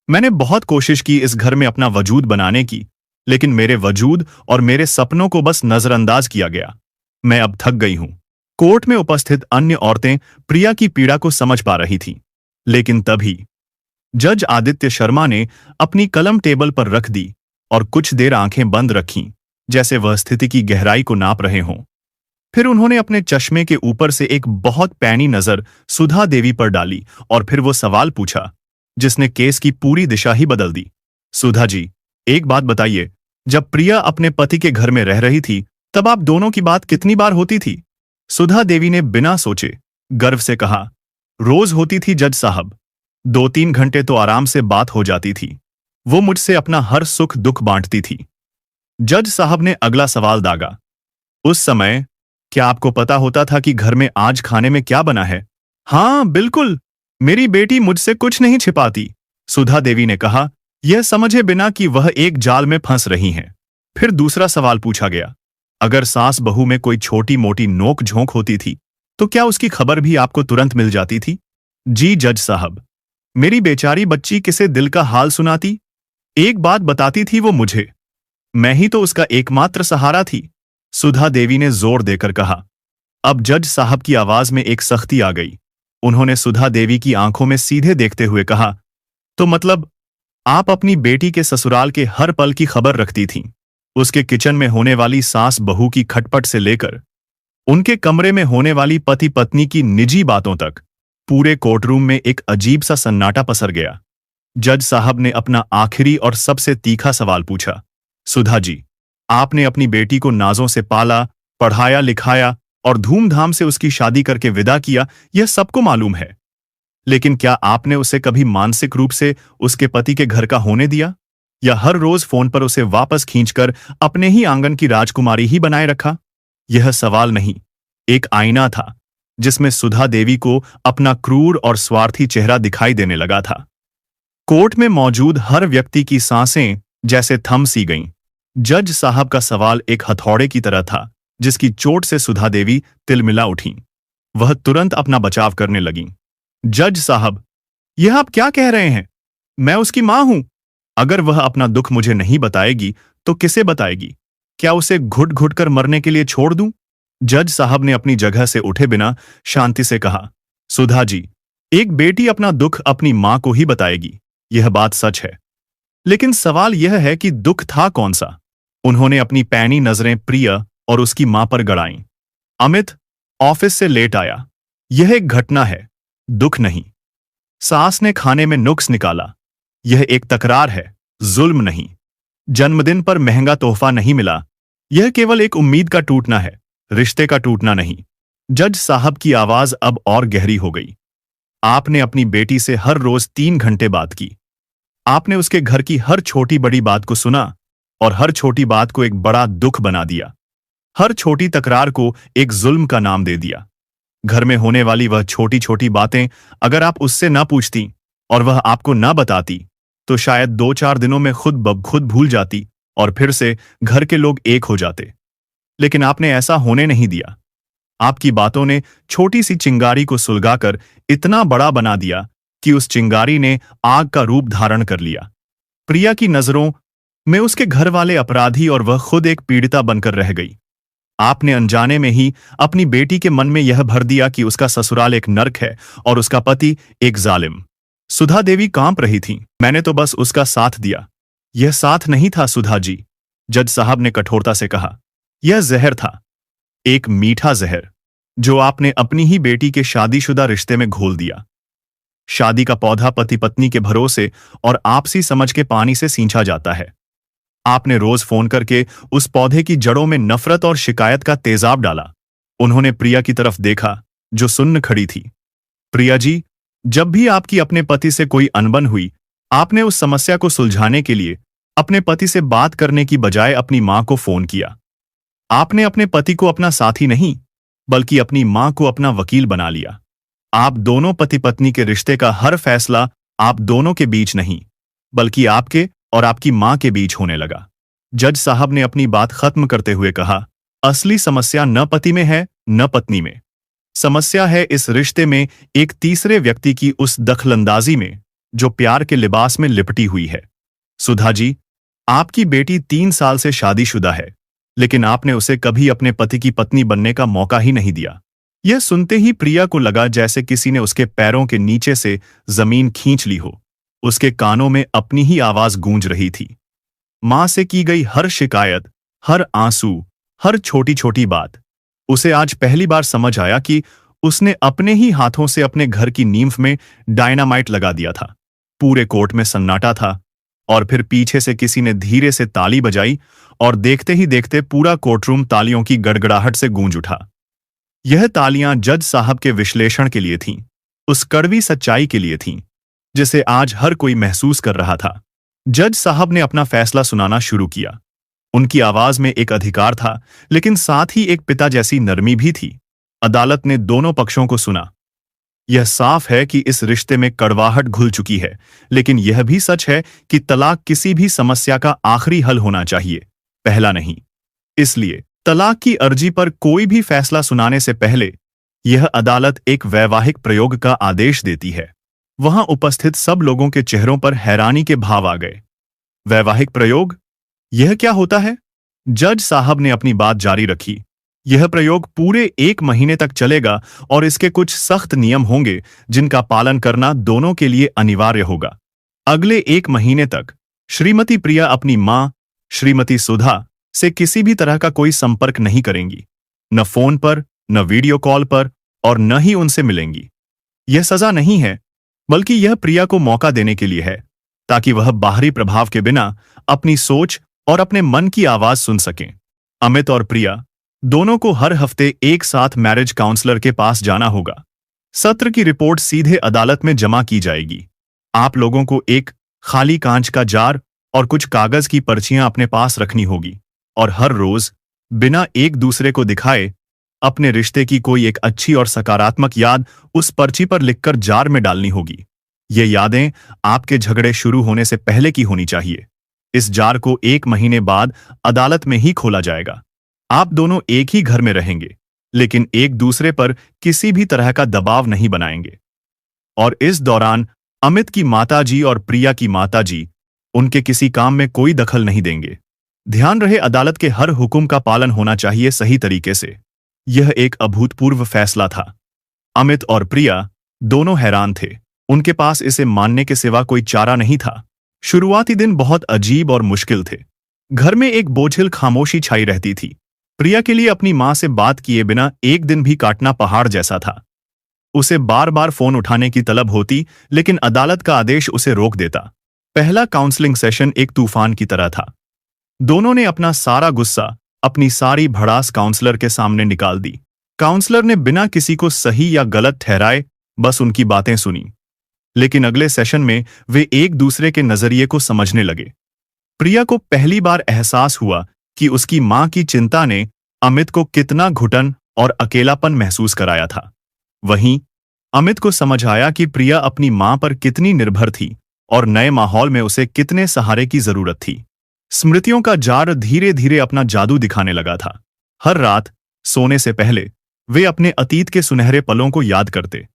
मैंने बहुत कोशिश की इस घर में अपना वजूद बनाने की, लेकिन मेरे वजूद और मेरे सपनों को बस नजरअंदाज किया गया। मैं अब थक गई हूं। कोर्ट में उपस्थित अन्य औरतें प्रिया की पीड़ा को समझ पा रही थीं, लेकिन तभी जज आदित्य शर्मा ने अपनी कलम टेबल पर रख दी और कुछ देर आंखें बंद रखीं, जैसे वह स्थिति की गहराई को नाप रहे हों। फिर उन्होंने अपने चश्मे के ऊपर से एक बहुत पैनी नजर सुधा देवी पर डाली और फिर वो सवाल पूछा जिसने केस की पूरी दिशा ही बदल दी। सुधा जी, एक बात बताइए, जब प्रिया अपने पति के घर में रह रही थी, तब आप दोनों की बात कितनी बार होती थी? सुधा देवी ने बिना सोचे गर्व से कहा, रोज होती थी जज साहब। 2-3 घंटे तो आराम से बात हो जाती थी। वो मुझसे अपना हर सुख दुख बांटती थी। जज साहब ने अगला सवाल दागा, उस समय क्या आपको पता होता था कि घर में आज खाने में क्या बना है? हाँ बिल्कुल, मेरी बेटी मुझसे कुछ नहीं छिपाती, सुधा देवी ने कहा, यह समझे बिना कि वह एक जाल में फंस रही हैं। फिर दूसरा सवाल पूछा गया, अगर सास बहू में कोई छोटी मोटी नोक झोंक होती थी, तो क्या उसकी खबर भी आपको तुरंत मिल जाती थी? जी जज साहब, मेरी बेचारी बच्ची किसे दिल का हाल सुनाती? एक बात बताती थी वो मुझे। मैं ही तो उसका एकमात्र सहारा थी, सुधा देवी ने जोर देकर कहा। अब जज साहब की आवाज में एक सख्ती आ गई। उन्होंने सुधा देवी की आंखों में सीधे देखते हुए कहा, तो मतलब आप अपनी बेटी के ससुराल के हर पल की खबर रखती थीं, उसके किचन में होने वाली सास बहू की खटपट से लेकर उनके कमरे में होने वाली पति पत्नी की निजी बातों तक। पूरे कोर्टरूम में एक अजीब सा सन्नाटा पसर गया। जज साहब ने अपना आखिरी और सबसे तीखा सवाल पूछा, सुधा जी, आपने अपनी बेटी को नाजों से पाला, पढ़ाया लिखाया और धूमधाम से उसकी शादी करके विदा किया, यह सबको मालूम है। लेकिन क्या आपने उसे कभी मानसिक रूप से उसके पति के घर का होने दिया, या हर रोज फोन पर उसे वापस खींचकर अपने ही आंगन की राजकुमारी ही बनाए रखा? यह सवाल नहीं, एक आईना था जिसमें सुधा देवी को अपना क्रूर और स्वार्थी चेहरा दिखाई देने लगा था। कोर्ट में मौजूद हर व्यक्ति की सांसें जैसे थम सी गईं। जज साहब का सवाल एक हथौड़े की तरह था, जिसकी चोट से सुधा देवी तिलमिला उठीं। वह तुरंत अपना बचाव करने लगीं। जज साहब, यह आप क्या कह रहे हैं? मैं उसकी मां हूं। अगर वह अपना दुख मुझे नहीं बताएगी, तो किसे बताएगी? क्या उसे घुट घुट कर मरने के लिए छोड़ दूं? जज साहब ने अपनी जगह से उठे बिना शांति से कहा, सुधा जी, एक बेटी अपना दुख अपनी मां को ही बताएगी, यह बात सच है। लेकिन सवाल यह है कि दुख था कौन सा? उन्होंने अपनी पैनी नजरें प्रिया और उसकी मां पर गड़ाईं। अमित ऑफिस से लेट आया। यह एक घटना है, दुख नहीं। सास ने खाने में नुक्स निकाला। यह एक तकरार है, जुल्म नहीं। जन्मदिन पर महंगा तोहफा नहीं मिला। यह केवल एक उम्मीद का टूटना है, रिश्ते का टूटना नहीं। जज साहब की आवाज अब और गहरी हो गई। आपने अपनी बेटी से हर रोज 3 घंटे बात की। आपने उसके घर की हर छोटी बड़ी बात को सुना और हर छोटी बात को एक बड़ा दुख बना दिया। हर छोटी तकरार को एक जुल्म का नाम दे दिया। घर में होने वाली वह छोटी छोटी बातें अगर आप उससे ना पूछती और वह आपको ना बताती, तो शायद 2-4 दिनों में खुद ब खुद भूल जाती और फिर से घर के लोग एक हो जाते। लेकिन आपने ऐसा होने नहीं दिया। आपकी बातों ने छोटी सी चिंगारी को सुलगाकर इतना बड़ा बना दिया कि उस चिंगारी ने आग का रूप धारण कर लिया। प्रिया की नजरों में उसके घर वाले अपराधी और वह खुद एक पीड़िता बनकर रह गई। आपने अनजाने में ही अपनी बेटी के मन में यह भर दिया कि उसका ससुराल एक नर्क है और उसका पति एक जालिम। सुधा देवी कांप रही थी। मैंने तो बस उसका साथ दिया। यह साथ नहीं था सुधा जी, जज साहब ने कठोरता से कहा। यह जहर था, एक मीठा जहर, जो आपने अपनी ही बेटी के शादीशुदा रिश्ते में घोल दिया। शादी का पौधा पति पत्नी के भरोसे और आपसी समझ के पानी से सींचा जाता है। आपने रोज फोन करके उस पौधे की जड़ों में नफरत और शिकायत का तेजाब डाला। उन्होंने प्रिया की तरफ देखा, जो सुन्न खड़ी थी। प्रिया जी, जब भी आपकी अपने पति से कोई अनबन हुई, आपने उस समस्या को सुलझाने के लिए अपने पति से बात करने की बजाय अपनी मां को फोन किया। आपने अपने पति को अपना साथी नहीं, बल्कि अपनी मां को अपना वकील बना लिया। आप दोनों पति पत्नी के रिश्ते का हर फैसला आप दोनों के बीच नहीं, बल्कि आपके और आपकी मां के बीच होने लगा। जज साहब ने अपनी बात खत्म करते हुए कहा, असली समस्या न पति में है, न पत्नी में। समस्या है इस रिश्ते में एक तीसरे व्यक्ति की उस दखलंदाजी में जो प्यार के लिबास में लिपटी हुई है। सुधा जी, आपकी बेटी 3 साल से शादीशुदा है, लेकिन आपने उसे कभी अपने पति की पत्नी बनने का मौका ही नहीं दिया। यह सुनते ही प्रिया को लगा जैसे किसी ने उसके पैरों के नीचे से जमीन खींच ली हो। उसके कानों में अपनी ही आवाज गूंज रही थी। मां से की गई हर शिकायत, हर आंसू, हर छोटी छोटी बात। उसे आज पहली बार समझ आया कि उसने अपने ही हाथों से अपने घर की नींव में डायनामाइट लगा दिया था। पूरे कोर्ट में सन्नाटा था, और फिर पीछे से किसी ने धीरे से ताली बजाई और देखते ही देखते पूरा कोर्टरूम तालियों की गड़गड़ाहट से गूंज उठा। यह तालियां जज साहब के विश्लेषण के लिए थीं, उस कड़वी सच्चाई के लिए थीं, जिसे आज हर कोई महसूस कर रहा था। जज साहब ने अपना फैसला सुनाना शुरू किया। उनकी आवाज में एक अधिकार था, लेकिन साथ ही एक पिता जैसी नरमी भी थी। अदालत ने दोनों पक्षों को सुना। यह साफ है कि इस रिश्ते में कड़वाहट घुल चुकी है, लेकिन यह भी सच है कि तलाक किसी भी समस्या का आखिरी हल होना चाहिए, पहला नहीं। इसलिए तलाक की अर्जी पर कोई भी फैसला सुनाने से पहले यह अदालत एक वैवाहिक प्रयोग का आदेश देती है। वहां उपस्थित सब लोगों के चेहरों पर हैरानी के भाव आ गए। वैवाहिक प्रयोग? यह क्या होता है? जज साहब ने अपनी बात जारी रखी। यह प्रयोग पूरे 1 महीने तक चलेगा और इसके कुछ सख्त नियम होंगे जिनका पालन करना दोनों के लिए अनिवार्य होगा। अगले 1 महीने तक श्रीमती प्रिया अपनी मां, श्रीमती सुधा, से किसी भी तरह का कोई संपर्क नहीं करेंगी, न फोन पर, न वीडियो कॉल पर, और न ही उनसे मिलेंगी। यह सजा नहीं है, बल्कि यह प्रिया को मौका देने के लिए है, ताकि वह बाहरी प्रभाव के बिना अपनी सोच और अपने मन की आवाज सुन सकें। अमित और प्रिया दोनों को हर हफ्ते एक साथ मैरिज काउंसलर के पास जाना होगा। सत्र की रिपोर्ट सीधे अदालत में जमा की जाएगी। आप लोगों को एक खाली कांच का जार और कुछ कागज की पर्चियां अपने पास रखनी होगी, और हर रोज बिना एक दूसरे को दिखाए अपने रिश्ते की कोई एक अच्छी और सकारात्मक याद उस पर्ची पर लिखकर जार में डालनी होगी। ये यादें आपके झगड़े शुरू होने से पहले की होनी चाहिए। इस जार को 1 महीने बाद अदालत में ही खोला जाएगा। आप दोनों एक ही घर में रहेंगे, लेकिन एक दूसरे पर किसी भी तरह का दबाव नहीं बनाएंगे। और इस दौरान अमित की माताजी और प्रिया की माताजी उनके किसी काम में कोई दखल नहीं देंगे। ध्यान रहे, अदालत के हर हुक्म का पालन होना चाहिए सही तरीके से। यह एक अभूतपूर्व फैसला था। अमित और प्रिया दोनों हैरान थे। उनके पास इसे मानने के सिवा कोई चारा नहीं था। शुरुआती दिन बहुत अजीब और मुश्किल थे। घर में एक बोझिल खामोशी छाई रहती थी। प्रिया के लिए अपनी मां से बात किए बिना एक दिन भी काटना पहाड़ जैसा था। उसे बार बार फोन उठाने की तलब होती, लेकिन अदालत का आदेश उसे रोक देता। पहला काउंसलिंग सेशन एक तूफान की तरह था। दोनों ने अपना सारा गुस्सा, अपनी सारी भड़ास काउंसलर के सामने निकाल दी। काउंसलर ने बिना किसी को सही या गलत ठहराए बस उनकी बातें सुनी। लेकिन अगले सेशन में वे एक दूसरे के नजरिए को समझने लगे। प्रिया को पहली बार एहसास हुआ कि उसकी मां की चिंता ने अमित को कितना घुटन और अकेलापन महसूस कराया था। वहीं अमित को समझ आया कि प्रिया अपनी मां पर कितनी निर्भर थी और नए माहौल में उसे कितने सहारे की जरूरत थी। स्मृतियों का जार धीरे धीरे अपना जादू दिखाने लगा था। हर रात सोने से पहले वे अपने अतीत के सुनहरे पलों को याद करते।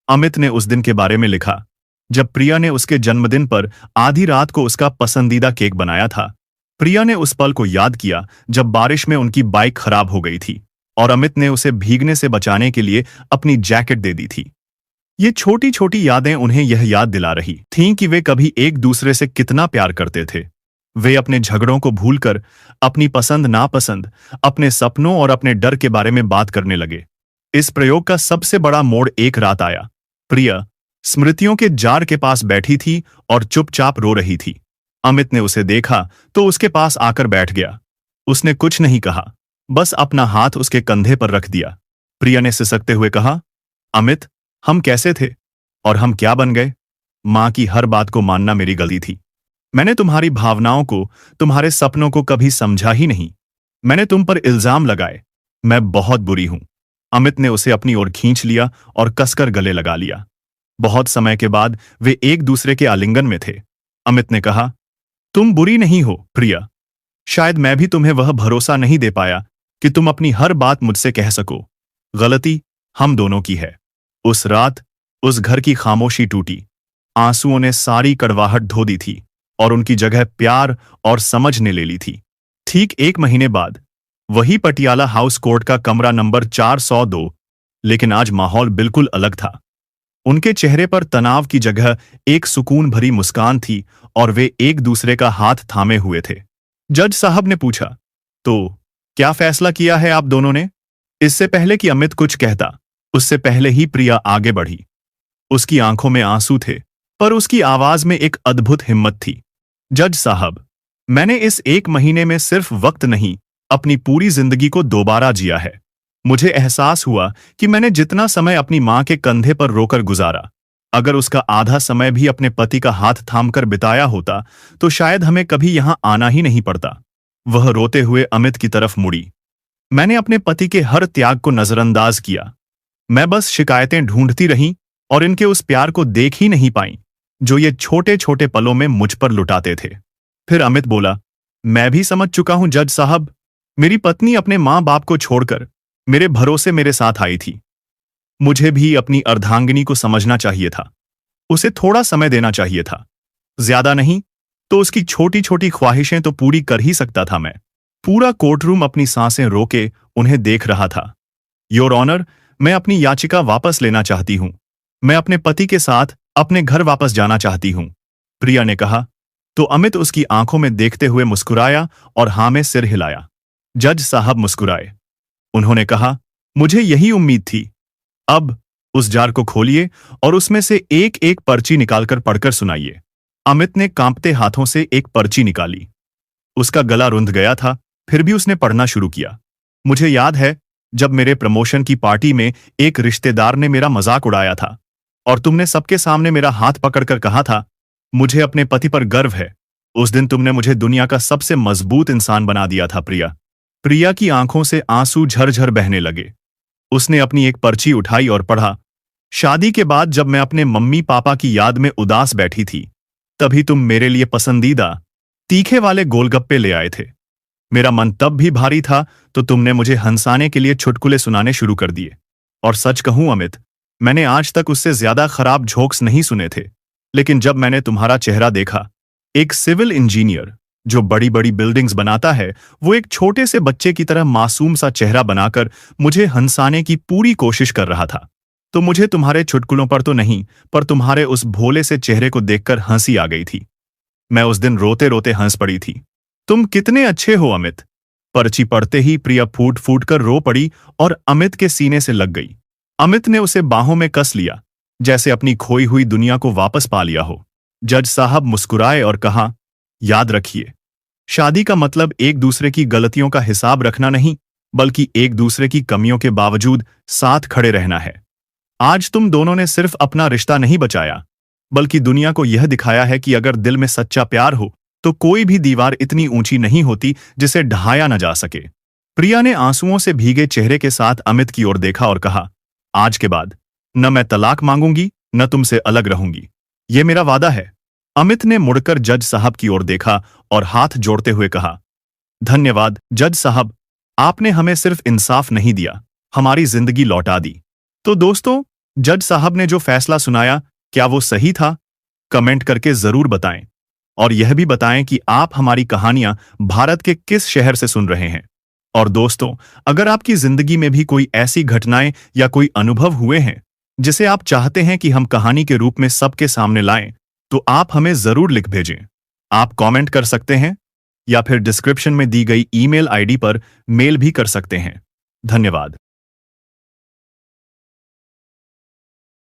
अमित ने उस दिन के बारे में लिखा जब प्रिया ने उसके जन्मदिन पर आधी रात को उसका पसंदीदा केक बनाया था। प्रिया ने उस पल को याद किया जब बारिश में उनकी बाइक खराब हो गई थी और अमित ने उसे भीगने से बचाने के लिए अपनी जैकेट दे दी थी। ये छोटी छोटी यादें उन्हें यह याद दिला रही थीं कि वे कभी एक दूसरे से कितना प्यार करते थे। वे अपने झगड़ों को भूलकर अपनी पसंद नापसंद, अपने सपनों और अपने डर के बारे में बात करने लगे। इस प्रयोग का सबसे बड़ा मोड़ एक रात आया। प्रिया स्मृतियों के जार के पास बैठी थी और चुपचाप रो रही थी। अमित ने उसे देखा तो उसके पास आकर बैठ गया। उसने कुछ नहीं कहा, बस अपना हाथ उसके कंधे पर रख दिया। प्रिया ने सिसकते हुए कहा, अमित, हम कैसे थे और हम क्या बन गए? माँ की हर बात को मानना मेरी गलती थी। मैंने तुम्हारी भावनाओं को, तुम्हारे सपनों को कभी समझा ही नहीं। मैंने तुम पर इल्जाम लगाए। मैं बहुत बुरी हूं। अमित ने उसे अपनी ओर खींच लिया और कसकर गले लगा लिया। बहुत समय के बाद वे एक दूसरे के आलिंगन में थे। अमित ने कहा, तुम बुरी नहीं हो प्रिया। शायद मैं भी तुम्हें वह भरोसा नहीं दे पाया कि तुम अपनी हर बात मुझसे कह सको। गलती हम दोनों की है। उस रात उस घर की खामोशी टूटी। आंसुओं ने सारी कड़वाहट धो दी थी और उनकी जगह प्यार और समझ ने ले ली थी। ठीक 1 महीने बाद वही पटियाला हाउस कोर्ट का कमरा नंबर 402, लेकिन आज माहौल बिल्कुल अलग था। उनके चेहरे पर तनाव की जगह एक सुकून भरी मुस्कान थी और वे एक दूसरे का हाथ थामे हुए थे। जज साहब ने पूछा, तो क्या फैसला किया है आप दोनों ने? इससे पहले कि अमित कुछ कहता, उससे पहले ही प्रिया आगे बढ़ी। उसकी आंखों में आंसू थे, पर उसकी आवाज में एक अद्भुत हिम्मत थी। जज साहब, मैंने इस 1 महीने में सिर्फ वक्त नहीं, अपनी पूरी जिंदगी को दोबारा जिया है। मुझे एहसास हुआ कि मैंने जितना समय अपनी मां के कंधे पर रोकर गुजारा, अगर उसका आधा समय भी अपने पति का हाथ थामकर बिताया होता तो शायद हमें कभी यहां आना ही नहीं पड़ता। वह रोते हुए अमित की तरफ मुड़ी। मैंने अपने पति के हर त्याग को नजरअंदाज किया। मैं बस शिकायतें ढूंढती रही और इनके उस प्यार को देख ही नहीं पाई जो ये छोटे छोटे पलों में मुझ पर लुटाते थे। फिर अमित बोला, मैं भी समझ चुका हूं जज साहब। मेरी पत्नी अपने मां बाप को छोड़कर मेरे भरोसे मेरे साथ आई थी। मुझे भी अपनी अर्धांगिनी को समझना चाहिए था। उसे थोड़ा समय देना चाहिए था। ज्यादा नहीं तो उसकी छोटी छोटी ख्वाहिशें तो पूरी कर ही सकता था मैं। पूरा कोर्टरूम अपनी सांसें रोके उन्हें देख रहा था। योर ऑनर, मैं अपनी याचिका वापस लेना चाहती हूं। मैं अपने पति के साथ अपने घर वापस जाना चाहती हूं, प्रिया ने कहा। तो अमित उसकी आंखों में देखते हुए मुस्कुराया और हां में सिर हिलाया। जज साहब मुस्कुराए। उन्होंने कहा, मुझे यही उम्मीद थी। अब उस जार को खोलिए और उसमें से एक एक पर्ची निकालकर पढ़कर सुनाइए। अमित ने कांपते हाथों से एक पर्ची निकाली। उसका गला रुंध गया था, फिर भी उसने पढ़ना शुरू किया। मुझे याद है जब मेरे प्रमोशन की पार्टी में एक रिश्तेदार ने मेरा मजाक उड़ाया था और तुमने सबके सामने मेरा हाथ पकड़कर कहा था, मुझे अपने पति पर गर्व है। उस दिन तुमने मुझे दुनिया का सबसे मजबूत इंसान बना दिया था प्रिया। प्रिया की आंखों से आंसू झरझर बहने लगे। उसने अपनी एक पर्ची उठाई और पढ़ा, शादी के बाद जब मैं अपने मम्मी पापा की याद में उदास बैठी थी, तभी तुम मेरे लिए पसंदीदा तीखे वाले गोलगप्पे ले आए थे। मेरा मन तब भी भारी था तो तुमने मुझे हंसाने के लिए चुटकुले सुनाने शुरू कर दिए। और सच कहूं अमित, मैंने आज तक उससे ज्यादा खराब जोक्स नहीं सुने थे, लेकिन जब मैंने तुम्हारा चेहरा देखा, एक सिविल इंजीनियर जो बड़ी बड़ी बिल्डिंग्स बनाता है, वो एक छोटे से बच्चे की तरह मासूम सा चेहरा बनाकर मुझे हंसाने की पूरी कोशिश कर रहा था, तो मुझे तुम्हारे चुटकुलों पर तो नहीं, पर तुम्हारे उस भोले से चेहरे को देखकर हंसी आ गई थी। मैं उस दिन रोते रोते हंस पड़ी थी। तुम कितने अच्छे हो अमित। पर्ची पढ़ते ही प्रिया फूट फूट कर रो पड़ी और अमित के सीने से लग गई। अमित ने उसे बाहों में कस लिया, जैसे अपनी खोई हुई दुनिया को वापस पा लिया हो। जज साहब मुस्कुराए और कहा, याद रखिए, शादी का मतलब एक दूसरे की गलतियों का हिसाब रखना नहीं, बल्कि एक दूसरे की कमियों के बावजूद साथ खड़े रहना है। आज तुम दोनों ने सिर्फ अपना रिश्ता नहीं बचाया, बल्कि दुनिया को यह दिखाया है कि अगर दिल में सच्चा प्यार हो तो कोई भी दीवार इतनी ऊंची नहीं होती जिसे ढहाया न जा सके। प्रिया ने आंसुओं से भीगे चेहरे के साथ अमित की ओर देखा और कहा, आज के बाद न मैं तलाक मांगूंगी न तुमसे अलग रहूंगी, ये मेरा वादा है। अमित ने मुड़कर जज साहब की ओर देखा और हाथ जोड़ते हुए कहा, धन्यवाद जज साहब, आपने हमें सिर्फ इंसाफ नहीं दिया, हमारी जिंदगी लौटा दी। तो दोस्तों, जज साहब ने जो फैसला सुनाया, क्या वो सही था? कमेंट करके जरूर बताएं और यह भी बताएं कि आप हमारी कहानियां भारत के किस शहर से सुन रहे हैं। और दोस्तों, अगर आपकी जिंदगी में भी कोई ऐसी घटनाएं या कोई अनुभव हुए हैं जिसे आप चाहते हैं कि हम कहानी के रूप में सबके सामने लाएं, तो आप हमें जरूर लिख भेजें। आप कमेंट कर सकते हैं या फिर डिस्क्रिप्शन में दी गई ईमेल आईडी पर मेल भी कर सकते हैं। धन्यवाद।